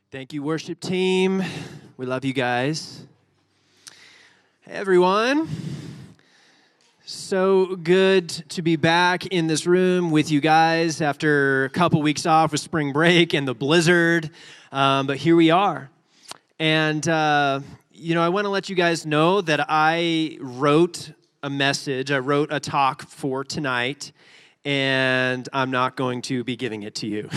Thank you, worship team. We love you guys. Hey, everyone. So good to be back in this room with you guys after a couple weeks off with spring break and the blizzard. But here we are. And, I want to let you guys know that I wrote a message. I wrote a talk for tonight, and I'm not going to be giving it to you.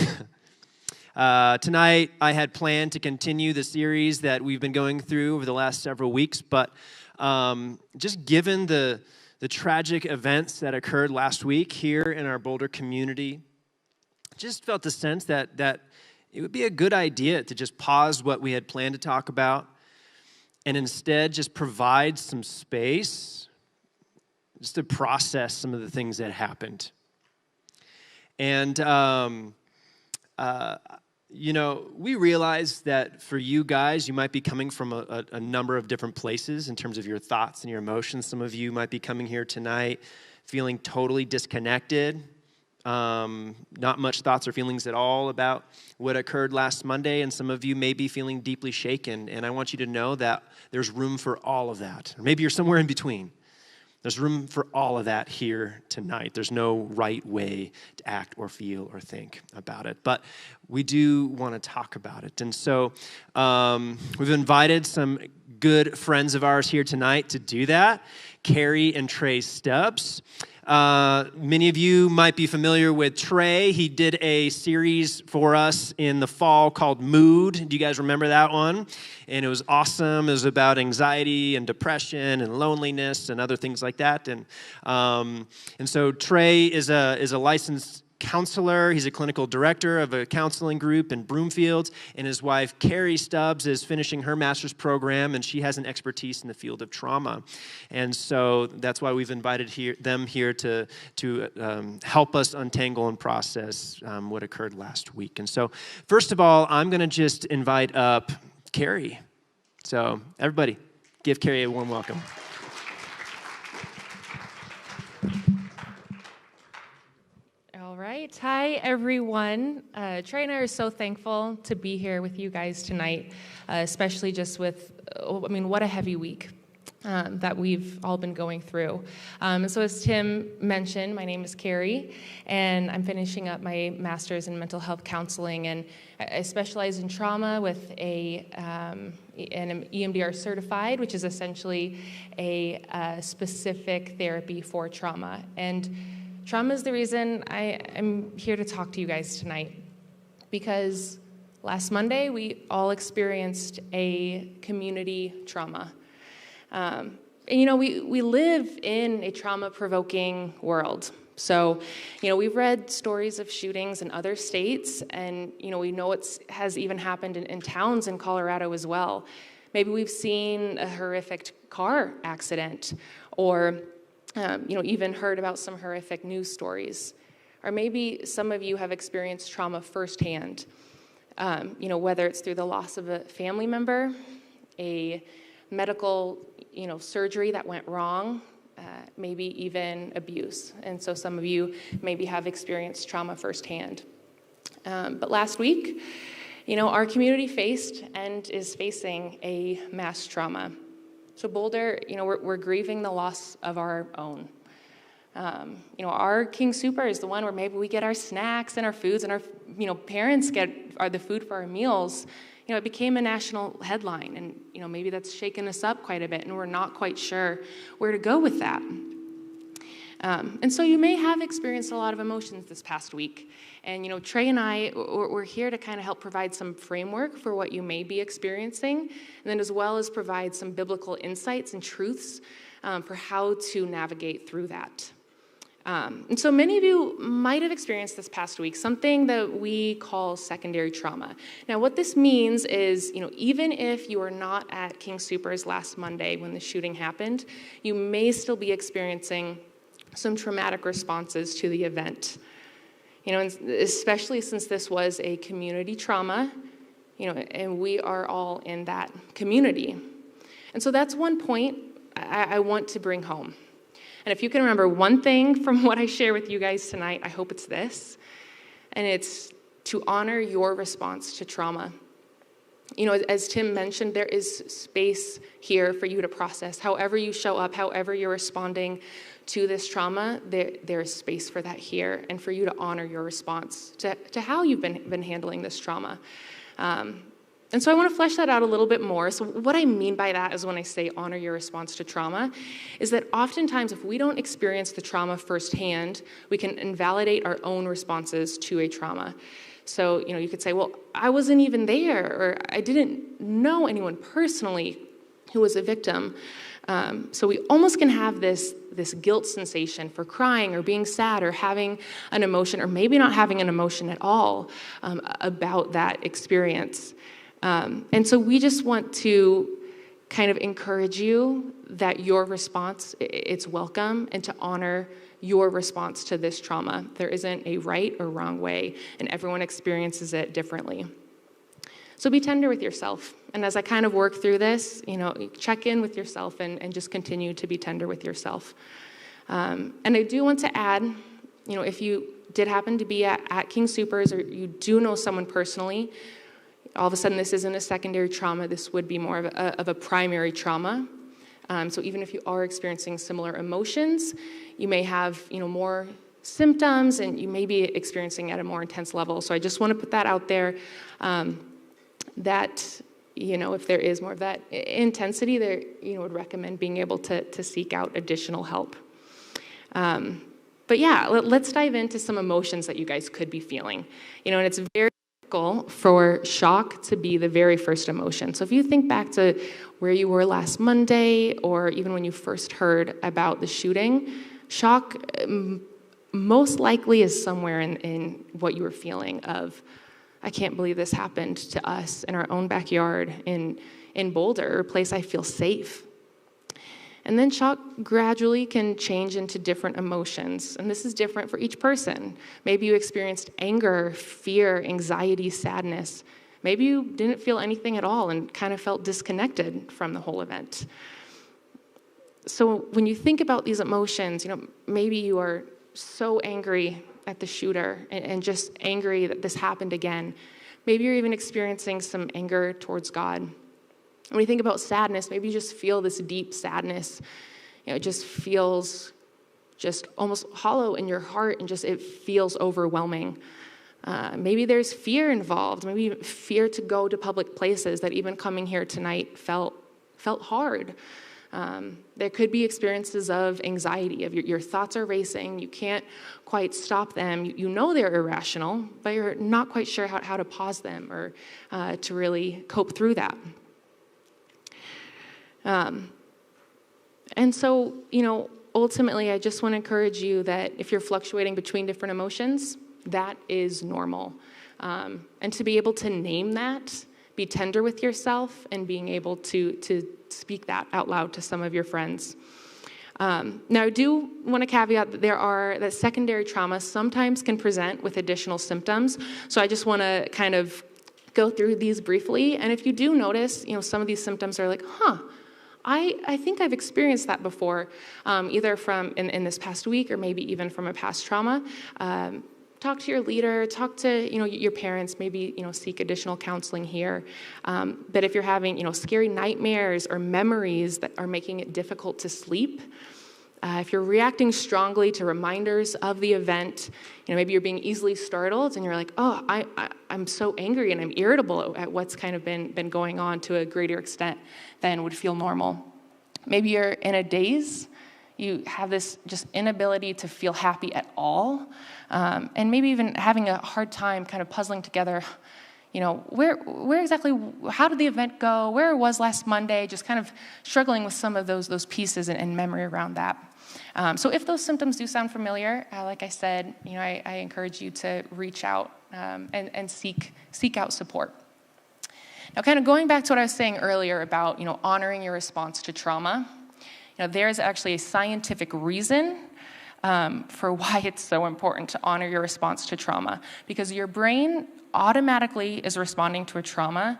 Tonight, I had planned to continue the series that we've been going through over the last several weeks, but just given the tragic events that occurred last week here in our Boulder community, just felt the sense that it would be a good idea to just pause what we had planned to talk about and instead just provide some space just to process some of the things that happened. And we realize that for you guys, you might be coming from a number of different places in terms of your thoughts and your emotions. Some of you might be coming here tonight feeling totally disconnected, not much thoughts or feelings at all about what occurred last Monday, and some of you may be feeling deeply shaken, and I want you to know that there's room for all of that. Or maybe you're somewhere in between. There's room for all of that here tonight. There's no right way to act or feel or think about it. But we do want to talk about it. And so we've invited some good friends of ours here tonight to do that. Cari and Trey Stubbs. Many of you might be familiar with Trey. He did a series for us in the fall called Mood. Do you guys remember that one? And it was awesome. It was about anxiety and depression and loneliness and other things like that. And so Trey is a licensed counselor. He's a clinical director of a counseling group in Broomfield, and his wife, Cari Stubbs, is finishing her master's program, and she has an expertise in the field of trauma. And so that's why we've invited them here to help us untangle and process what occurred last week. And so first of all, I'm going to just invite up Cari. So everybody, give Cari a warm welcome. All right. Hi, everyone. Trey and I are so thankful to be here with you guys tonight, especially just with, what a heavy week that we've all been going through. So as Tim mentioned, my name is Cari, and I'm finishing up my master's in mental health counseling, and I specialize in trauma with an EMDR certified, which is essentially a specific therapy for trauma. And trauma is the reason I am here to talk to you guys tonight, because last Monday we all experienced a community trauma. We live in a trauma-provoking world. So, we've read stories of shootings in other states, and, we know it has even happened in towns in Colorado as well. Maybe we've seen a horrific car accident, or even heard about some horrific news stories. Or maybe some of you have experienced trauma firsthand, whether it's through the loss of a family member, a medical, surgery that went wrong, maybe even abuse. And so some of you maybe have experienced trauma firsthand. But last week, our community faced and is facing a mass trauma. So Boulder, we're grieving the loss of our own. Our King Super is the one where maybe we get our snacks and our foods, and our, parents get the food for our meals. It became a national headline, and, maybe that's shaken us up quite a bit, and we're not quite sure where to go with that. And so you may have experienced a lot of emotions this past week. And, Trey and I, we're here to kind of help provide some framework for what you may be experiencing, and then as well as provide some biblical insights and truths for how to navigate through that. And so many of you might have experienced this past week something that we call secondary trauma. Now, what this means is, even if you are not at King Super's last Monday when the shooting happened, you may still be experiencing some traumatic responses to the event. And especially since this was a community trauma, and we are all in that community. And so that's one point I want to bring home. And if you can remember one thing from what I share with you guys tonight, I hope it's this. And it's to honor your response to trauma. As Tim mentioned, there is space here for you to process. However you show up, however you're responding to this trauma, there is space for that here, and for you to honor your response to how you've been handling this trauma. And so I want to flesh that out a little bit more. So what I mean by that is when I say honor your response to trauma, is that oftentimes if we don't experience the trauma firsthand, we can invalidate our own responses to a trauma. So, you could say, well, I wasn't even there, or I didn't know anyone personally who was a victim. So we almost can have this guilt sensation for crying or being sad or having an emotion, or maybe not having an emotion at all about that experience. And so we just want to kind of encourage you that your response, it's welcome, and to honor your response to this trauma. There isn't a right or wrong way, and everyone experiences it differently. So be tender with yourself. And as I kind of work through this, check in with yourself and just continue to be tender with yourself. And I do want to add, if you did happen to be at King Soopers, or you do know someone personally, all of a sudden this isn't a secondary trauma, this would be more of a primary trauma. So even if you are experiencing similar emotions, you may have, more symptoms, and you may be experiencing at a more intense level. So I just want to put that out there, that, if there is more of that intensity, there, would recommend being able to seek out additional help. But yeah, let's dive into some emotions that you guys could be feeling. And it's very typical for shock to be the very first emotion. So if you think back to where you were last Monday, or even when you first heard about the shooting, shock most likely is somewhere in what you were feeling of, I can't believe this happened to us in our own backyard in Boulder, a place I feel safe. And then shock gradually can change into different emotions, and this is different for each person. Maybe you experienced anger, fear, anxiety, sadness. Maybe you didn't feel anything at all and kind of felt disconnected from the whole event. So when you think about these emotions, maybe you are so angry at the shooter and just angry that this happened again. Maybe you're even experiencing some anger towards God. When you think about sadness, maybe you just feel this deep sadness. It just feels just almost hollow in your heart, and just it feels overwhelming. Maybe there's fear involved. Maybe fear to go to public places, that even coming here tonight felt hard. There could be experiences of anxiety, of your thoughts are racing, you can't quite stop them, you know they're irrational, but you're not quite sure how to pause them or to really cope through that. And so, ultimately, I just want to encourage you that if you're fluctuating between different emotions, that is normal. And to be able to name that, be tender with yourself, and being able to speak that out loud to some of your friends. Now, I do want to caveat that that secondary trauma sometimes can present with additional symptoms. So I just want to kind of go through these briefly. And if you do notice, some of these symptoms are like, I think I've experienced that before, either from in this past week, or maybe even from a past trauma. Talk to your leader, talk to your parents, maybe seek additional counseling here. But if you're having scary nightmares or memories that are making it difficult to sleep, if you're reacting strongly to reminders of the event, maybe you're being easily startled and you're like, oh, I'm so angry and I'm irritable at what's kind of been going on to a greater extent than would feel normal. Maybe you're in a daze. You have this just inability to feel happy at all, and maybe even having a hard time kind of puzzling together, where exactly, how did the event go, where it was last Monday, just kind of struggling with some of those pieces and memory around that. So if those symptoms do sound familiar, like I said, I encourage you to reach out and seek out support. Now, kind of going back to what I was saying earlier about, honoring your response to trauma, there is actually a scientific reason for why it's so important to honor your response to trauma, because your brain automatically is responding to a trauma,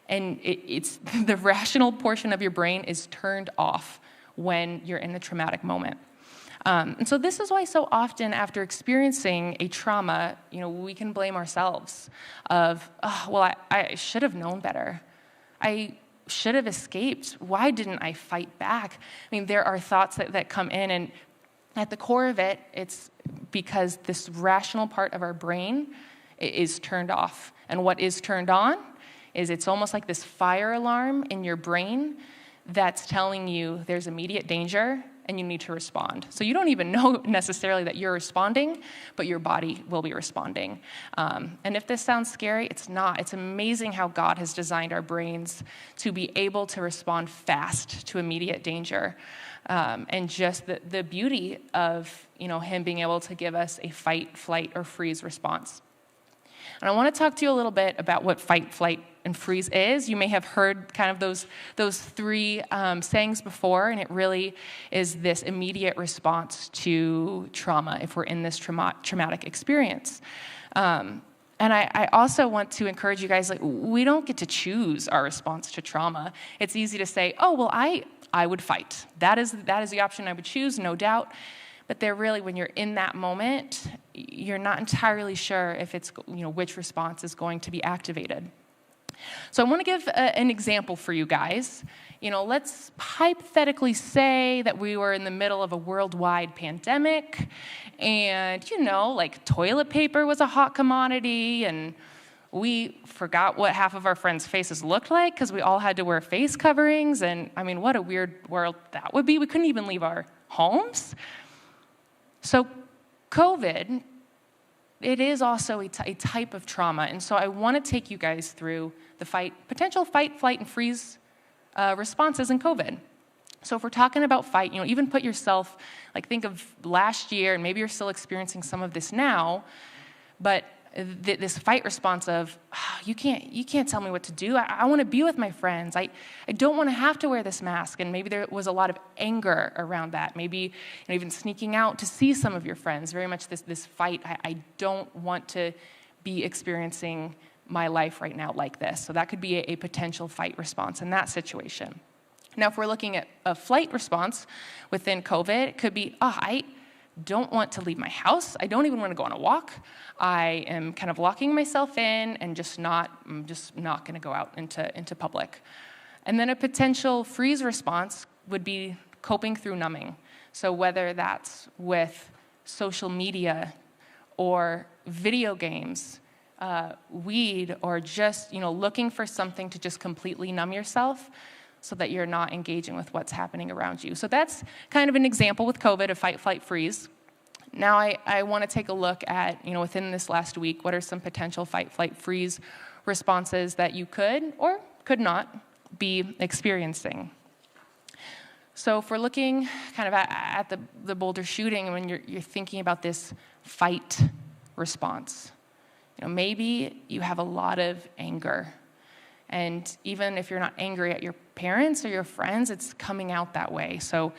and it's the rational portion of your brain is turned off when you're in a traumatic moment. And so this is why so often after experiencing a trauma, we can blame ourselves of, I should have known better. I should have escaped. Why didn't I fight back? I mean, there are thoughts that come in, and at the core of it, it's because this rational part of our brain is turned off. And what is turned on is it's almost like this fire alarm in your brain that's telling you there's immediate danger and you need to respond. So you don't even know necessarily that you're responding, but your body will be responding. And if this sounds scary, it's not. It's amazing how God has designed our brains to be able to respond fast to immediate danger. And just the beauty of, him being able to give us a fight, flight, or freeze response. And I want to talk to you a little bit about what fight, flight, and freeze is. You may have heard kind of those three sayings before, and it really is this immediate response to trauma if we're in this traumatic experience. And I also want to encourage you guys, we don't get to choose our response to trauma. It's easy to say, oh, well, I would fight. That is the option I would choose, no doubt. But when you're in that moment, you're not entirely sure if it's, which response is going to be activated. So I want to give an example for you guys. Let's hypothetically say that we were in the middle of a worldwide pandemic and, toilet paper was a hot commodity and we forgot what half of our friends' faces looked like because we all had to wear face coverings. And what a weird world that would be. We couldn't even leave our homes. So COVID, it is also a type of trauma. And so I want to take you guys through the potential fight, flight, and freeze responses in COVID. So if we're talking about fight, even put yourself, think of last year, and maybe you're still experiencing some of this now, but this fight response of, you can't tell me what to do. I want to be with my friends. I don't want to have to wear this mask. And maybe there was a lot of anger around that. Maybe even sneaking out to see some of your friends. Very much this fight. I don't want to be experiencing my life right now like this. So that could be a potential fight response in that situation. Now, if we're looking at a flight response within COVID, it could be, I don't want to leave my house. I don't even want to go on a walk. I am kind of locking myself in and I'm just not going to go out into public. And then a potential freeze response would be coping through numbing. So whether that's with social media or video games, weed, or just looking for something to just completely numb yourself so that you're not engaging with what's happening around you. So that's kind of an example with COVID of fight, flight, freeze. Now I want to take a look at, within this last week, what are some potential fight, flight, freeze responses that you could or could not be experiencing. So if we're looking kind of at the Boulder shooting, when you're thinking about this fight response, maybe you have a lot of anger. And even if you're not angry at your parents or your friends, it's coming out that way. So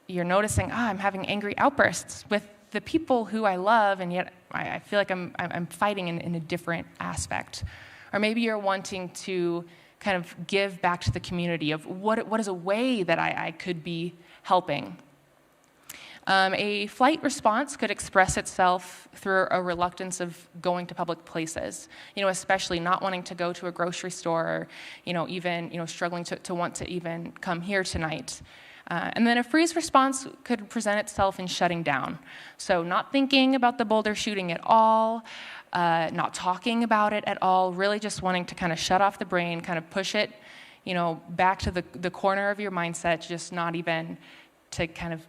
you're noticing, I'm having angry outbursts with the people who I love, and yet I feel like I'm fighting in a different aspect. Or maybe you're wanting to kind of give back to the community of what is a way that I could be helping. A flight response could express itself through a reluctance of going to public places, especially not wanting to go to a grocery store, or, even, struggling to want to even come here tonight. And then a freeze response could present itself in shutting down. So not thinking about the Boulder shooting at all, not talking about it at all, really just wanting to kind of shut off the brain, kind of push it, back to the corner of your mindset, just not even to kind of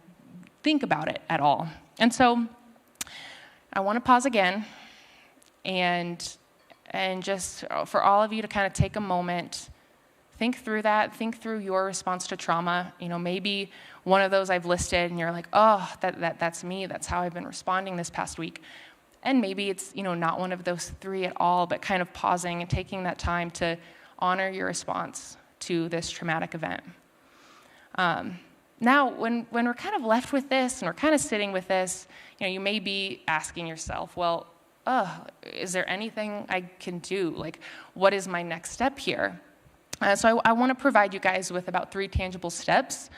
think about it at all. And so I want to pause again and just for all of you to kind of take a moment, think through that, think through your response to trauma. Maybe one of those I've listed and you're like, oh, that's me, that's how I've been responding this past week. And maybe it's, not one of those three at all, but kind of pausing and taking that time to honor your response to this traumatic event. Now, when we're kind of left with this and we're kind of sitting with this, you may be asking yourself, well, is there anything I can do? Like, what is my next step here? So I want to provide you guys with about 3 tangible steps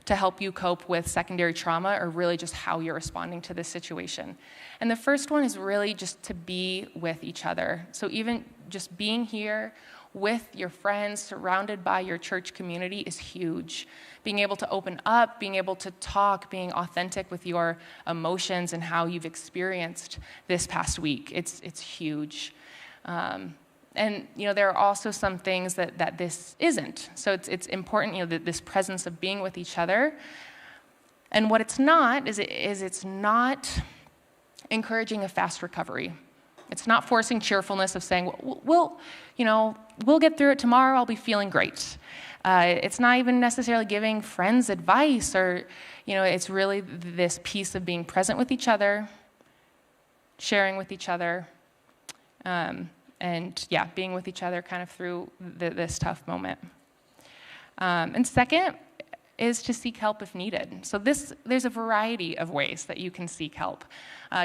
to help you cope with secondary trauma, or really just how you're responding to this situation. And the first one is really just to be with each other. So even just being here with your friends, surrounded by your church community is huge. Being able to open up, being able to talk, being authentic with your emotions and how you've experienced this past week, it's huge. And, there are also some things that this isn't. So it's important, that this presence of being with each other. And what it's not is it's not encouraging a fast recovery. It's not forcing cheerfulness of saying, we'll get through it tomorrow, I'll be feeling great. It's not even necessarily giving friends advice or, it's really this piece of being present with each other, sharing with each other, being with each other kind of through this tough moment. And second is to seek help if needed. So there's a variety of ways that you can seek help.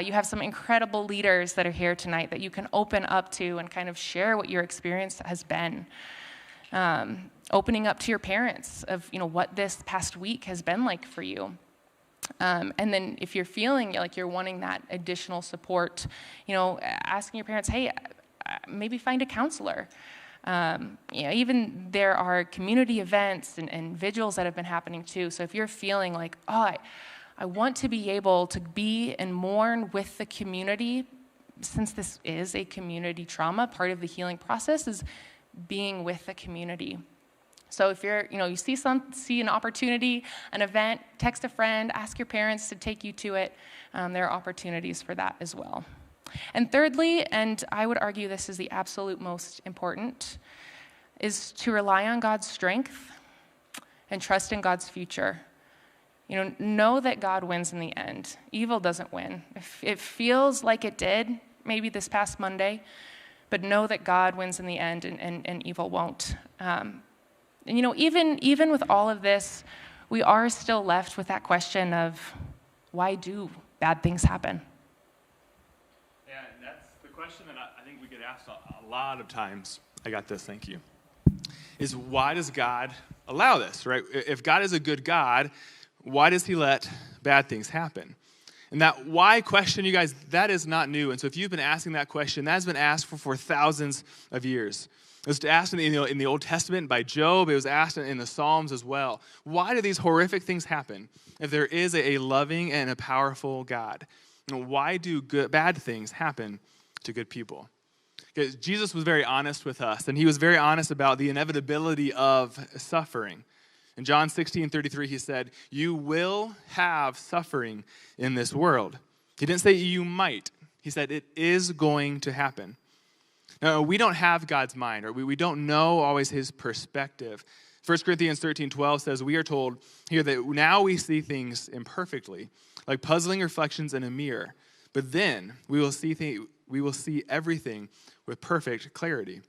You have some incredible leaders that are here tonight that you can open up to and kind of share what your experience has been. Opening up to your parents of, what this past week has been like for you. And then if you're feeling like you're wanting that additional support, asking your parents, hey, maybe find a counselor. Even there are community events and vigils that have been happening too. So if you're feeling like, I want to be able to be and mourn with the community, since this is a community trauma, part of the healing process is being with the community. So if you're, you see an opportunity, an event, text a friend, ask your parents to take you to it. There are opportunities for that as well. And thirdly, and I would argue this is the absolute most important, is to rely on God's strength and trust in God's future. Know that God wins in the end. Evil doesn't win. If it feels like it did, maybe this past Monday, but know that God wins in the end and evil won't. Even with all of this, we are still left with that question of, why do bad things happen? Yeah, and that's the question that I think we get asked a lot of times. I got this, thank you. Is why does God allow this, right? If God is a good God, why does he let bad things happen? And that why question, you guys, that is not new. And so if you've been asking that question, that has been asked for thousands of years. It was asked in the Old Testament by Job. It was asked in the Psalms as well. Why do these horrific things happen if there is a loving and a powerful God? Why do bad things happen to good people? Because Jesus was very honest with us, and he was very honest about the inevitability of suffering. In John 16:33, he said, "You will have suffering in this world." He didn't say you might. He said it is going to happen. Now, we don't have God's mind, or we don't know always his perspective. 1 Corinthians 13:12 says, we are told here that now we see things imperfectly, like puzzling reflections in a mirror. But then we will see everything with perfect clarity.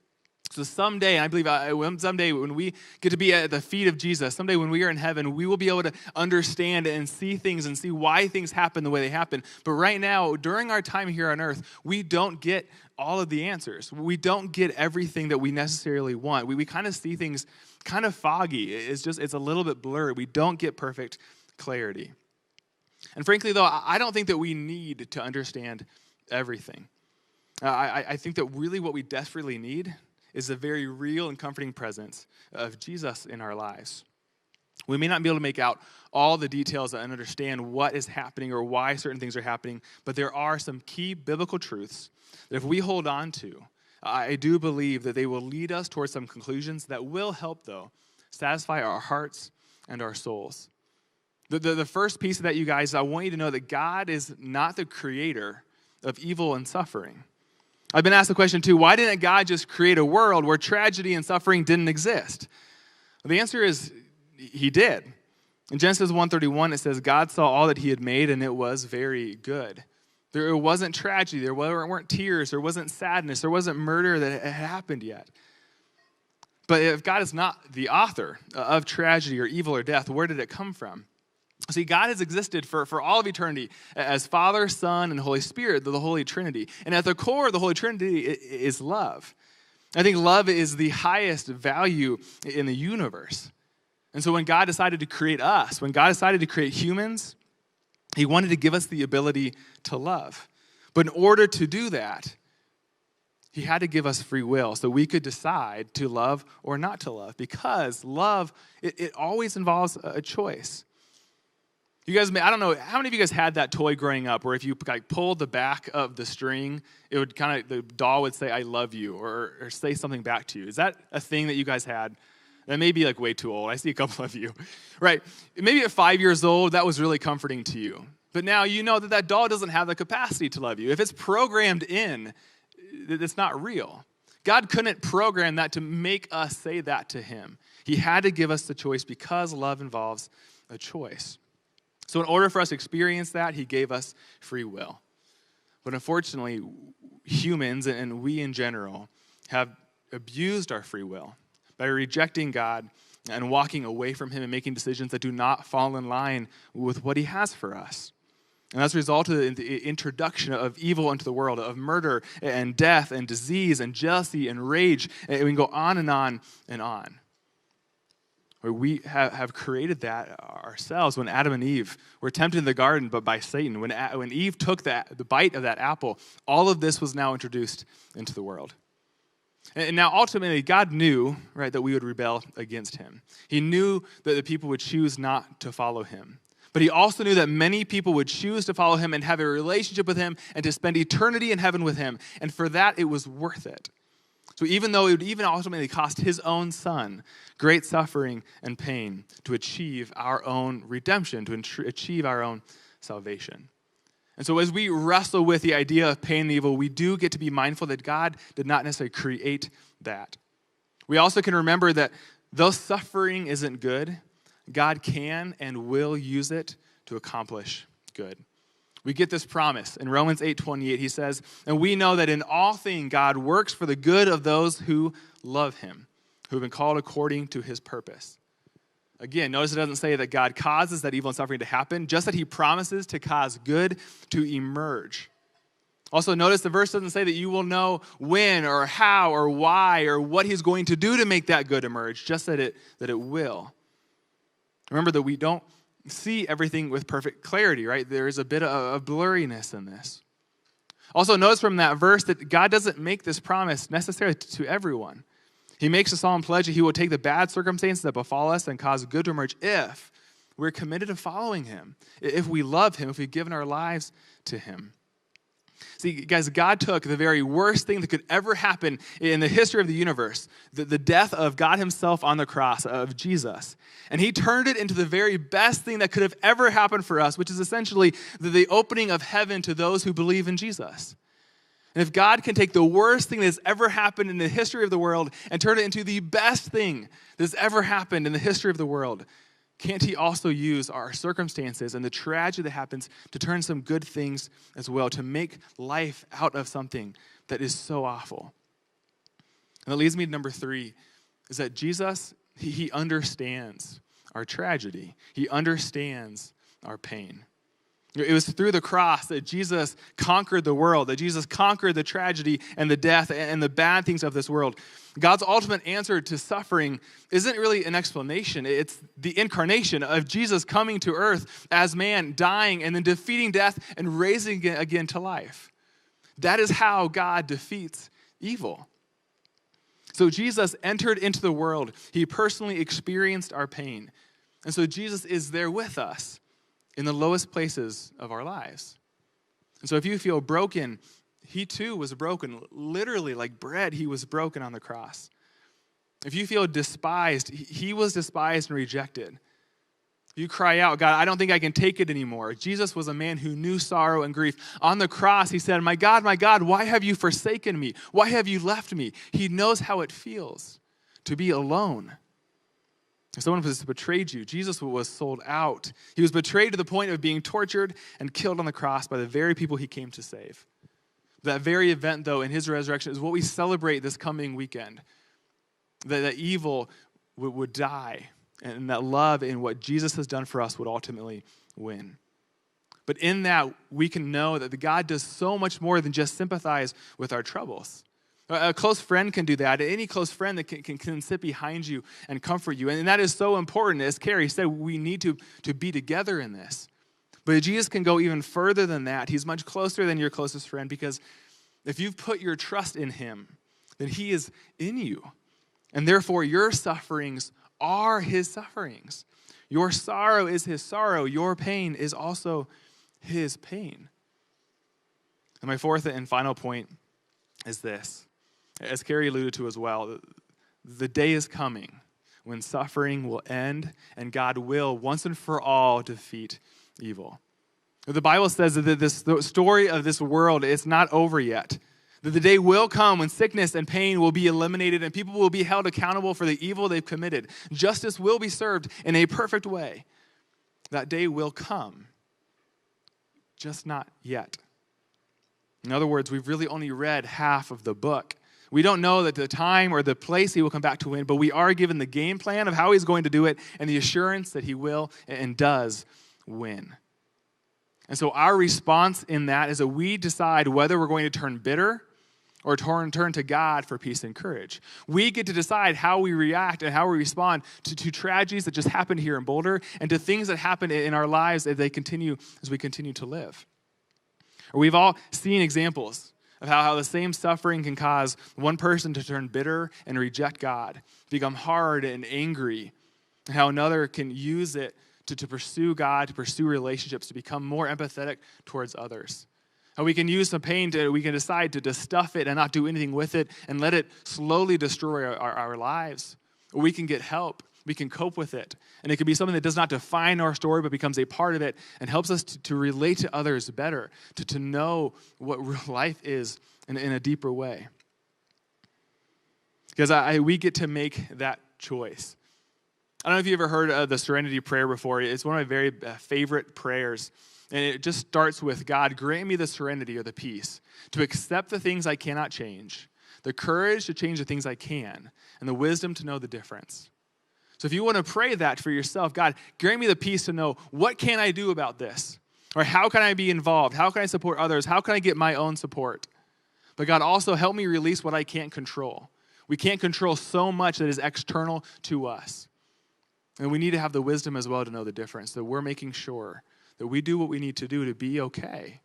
So someday, and I believe someday when we get to be at the feet of Jesus, someday when we are in heaven, we will be able to understand and see things and see why things happen the way they happen. But right now, during our time here on earth, we don't get all of the answers. We don't get everything that we necessarily want. We kind of see things kind of foggy. It's a little bit blurry. We don't get perfect clarity. And frankly, though, I don't think that we need to understand everything. I think that really what we desperately need is a very real and comforting presence of Jesus in our lives. We may not be able to make out all the details and understand what is happening or why certain things are happening, but there are some key biblical truths that if we hold on to, I do believe that they will lead us towards some conclusions that will help, though, satisfy our hearts and our souls. The first piece of that, you guys, I want you to know that God is not the creator of evil and suffering. I've been asked the question, too, why didn't God just create a world where tragedy and suffering didn't exist? Well, the answer is he did. In Genesis 1:31, it says, God saw all that he had made, and it was very good. There wasn't tragedy. There weren't tears. There wasn't sadness. There wasn't murder that had happened yet. But if God is not the author of tragedy or evil or death, where did it come from? See, God has existed for all of eternity as Father, Son, and Holy Spirit, the Holy Trinity. And at the core of the Holy Trinity is love. I think love is the highest value in the universe. And so when God decided to create us, when God decided to create humans, he wanted to give us the ability to love. But in order to do that, He had to give us free will so we could decide to love or not to love, because love, it always involves a choice. You guys, I don't know, how many of you guys had that toy growing up where if you like pulled the back of the string, it would the doll would say, I love you, or say something back to you? Is that a thing that you guys had? That may be like way too old. I see a couple of you, right? Maybe at 5 years old, that was really comforting to you. But now you know that doll doesn't have the capacity to love you. If it's programmed in, it's not real. God couldn't program that to make us say that to him. He had to give us the choice because love involves a choice. So in order for us to experience that, he gave us free will. But unfortunately, humans and we in general have abused our free will by rejecting God and walking away from him and making decisions that do not fall in line with what he has for us. And that's resulted in the introduction of evil into the world, of murder and death and disease and jealousy and rage. And we can go on and on and on. We have created that ourselves when Adam and Eve were tempted in the garden, but by Satan. When Eve took the bite of that apple, all of this was now introduced into the world. And now ultimately, God knew, right, that we would rebel against him. He knew that the people would choose not to follow him. But he also knew that many people would choose to follow him and have a relationship with him and to spend eternity in heaven with him. And for that, it was worth it. So even though it would even ultimately cost his own son great suffering and pain to achieve our own redemption, to achieve our own salvation. And so as we wrestle with the idea of pain and evil, we do get to be mindful that God did not necessarily create that. We also can remember that though suffering isn't good, God can and will use it to accomplish good. We get this promise in Romans 8:28. He says, and we know that in all things God works for the good of those who love him, who have been called according to his purpose. Again, notice it doesn't say that God causes that evil and suffering to happen, just that he promises to cause good to emerge. Also, notice the verse doesn't say that you will know when or how or why or what he's going to do to make that good emerge, just that it will. Remember that we don't see everything with perfect clarity, right? There is a bit of blurriness in this. Also, notice from that verse that God doesn't make this promise necessarily to everyone. He makes a solemn pledge that he will take the bad circumstances that befall us and cause good to emerge if we're committed to following him, if we love him, if we've given our lives to him. See, guys, God took the very worst thing that could ever happen in the history of the universe, the death of God himself on the cross, of Jesus, and he turned it into the very best thing that could have ever happened for us, which is essentially the opening of heaven to those who believe in Jesus. And if God can take the worst thing that's ever happened in the history of the world and turn it into the best thing that's ever happened in the history of the world, can't he also use our circumstances and the tragedy that happens to turn some good things as well, to make life out of something that is so awful? And that leads me to number 3, is that Jesus, he understands our tragedy. He understands our pain. It was through the cross that Jesus conquered the world, that Jesus conquered the tragedy and the death and the bad things of this world. God's ultimate answer to suffering isn't really an explanation. It's the incarnation of Jesus coming to earth as man, dying, and then defeating death and raising it again to life. That is how God defeats evil. So Jesus entered into the world. He personally experienced our pain. And so Jesus is there with us in the lowest places of our lives. And so if you feel broken, he too was broken. Literally, like bread, he was broken on the cross. If you feel despised, he was despised and rejected. If you cry out, God, I don't think I can take it anymore. Jesus was a man who knew sorrow and grief. On the cross, he said, my God, why have you forsaken me? Why have you left me? He knows how it feels to be alone. If someone has betrayed you, Jesus was sold out. He was betrayed to the point of being tortured and killed on the cross by the very people he came to save. That very event, though, in his resurrection is what we celebrate this coming weekend. That evil would die, and that love in what Jesus has done for us would ultimately win. But in that, we can know that God does so much more than just sympathize with our troubles. A close friend can do that. Any close friend that can sit behind you and comfort you. And that is so important. As Cari said, we need to be together in this. But Jesus can go even further than that. He's much closer than your closest friend because if you've put your trust in him, then he is in you. And therefore, your sufferings are his sufferings. Your sorrow is his sorrow. Your pain is also his pain. And my fourth and final point is this. As Carrie alluded to as well, the day is coming when suffering will end and God will once and for all defeat evil. The Bible says that the story of this world is not over yet. That the day will come when sickness and pain will be eliminated and people will be held accountable for the evil they've committed. Justice will be served in a perfect way. That day will come, just not yet. In other words, we've really only read half of the book. We don't know that the time or the place he will come back to win, but we are given the game plan of how he's going to do it and the assurance that he will and does win. And so our response in that is that we decide whether we're going to turn bitter or turn to God for peace and courage. We get to decide how we react and how we respond to tragedies that just happened here in Boulder and to things that happen in our lives as we continue to live. Or we've all seen examples of how the same suffering can cause one person to turn bitter and reject God, become hard and angry, and how another can use it to pursue God, to pursue relationships, to become more empathetic towards others. How we can use some pain, we can decide to stuff it and not do anything with it and let it slowly destroy our lives. Or we can get help. We can cope with it. And it can be something that does not define our story, but becomes a part of it and helps us to relate to others better, to know what real life is in a deeper way. Because we get to make that choice. I don't know if you've ever heard of the Serenity Prayer before. It's one of my very favorite prayers. And it just starts with, God, grant me the serenity or the peace to accept the things I cannot change, the courage to change the things I can, and the wisdom to know the difference. So if you want to pray that for yourself, God, grant me the peace to know what can I do about this? Or how can I be involved? How can I support others? How can I get my own support? But God, also help me release what I can't control. We can't control so much that is external to us. And we need to have the wisdom as well to know the difference, that we're making sure that we do what we need to do to be okay,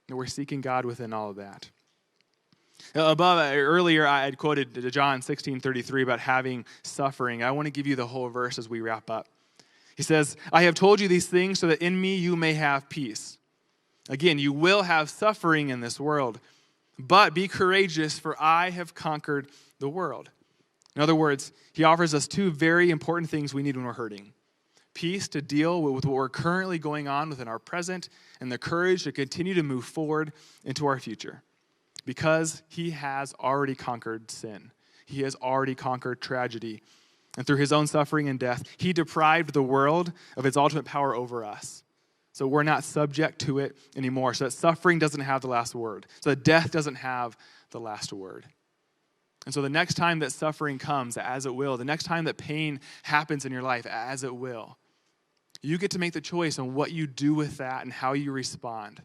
that we're seeking God within all of that. Earlier, I had quoted John 16:33 about having suffering. I want to give you the whole verse as we wrap up. He says, I have told you these things so that in me you may have peace. Again, you will have suffering in this world, but be courageous, for I have conquered the world. In other words, he offers us two very important things we need when we're hurting. Peace to deal with what we're currently going on within our present, and the courage to continue to move forward into our future. Because he has already conquered sin. He has already conquered tragedy. And through his own suffering and death, he deprived the world of its ultimate power over us. So we're not subject to it anymore. So that suffering doesn't have the last word. So that death doesn't have the last word. And so the next time that suffering comes, as it will, the next time that pain happens in your life, as it will, you get to make the choice on what you do with that and how you respond.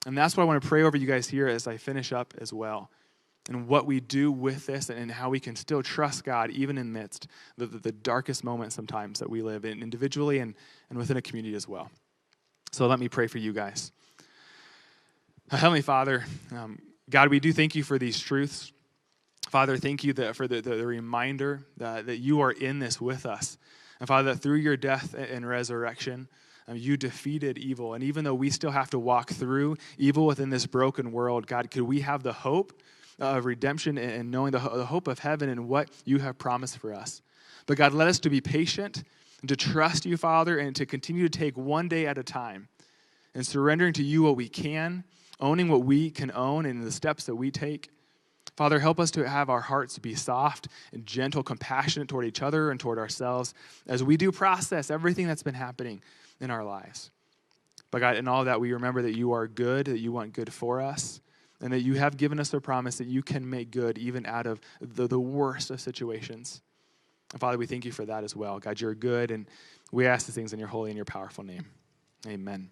And that's what I want to pray over you guys here as I finish up as well. And what we do with this and how we can still trust God even in midst the darkest moments sometimes that we live in individually and within a community as well. So let me pray for you guys. Heavenly Father, God, we do thank you for these truths. Father, thank you for the reminder that you are in this with us. And Father, that through your death and resurrection, you defeated evil. And even though we still have to walk through evil within this broken world, God, could we have the hope of redemption and knowing the hope of heaven and what you have promised for us. But God, let us to be patient and to trust you, Father, and to continue to take one day at a time and surrendering to you what we can, owning what we can own and the steps that we take. Father, help us to have our hearts be soft and gentle, compassionate toward each other and toward ourselves as we do process everything that's been happening in our lives. But God, in all that, we remember that you are good, that you want good for us, and that you have given us a promise that you can make good even out of the worst of situations. And Father, we thank you for that as well. God, you're good, and we ask these things in your holy and your powerful name. Amen.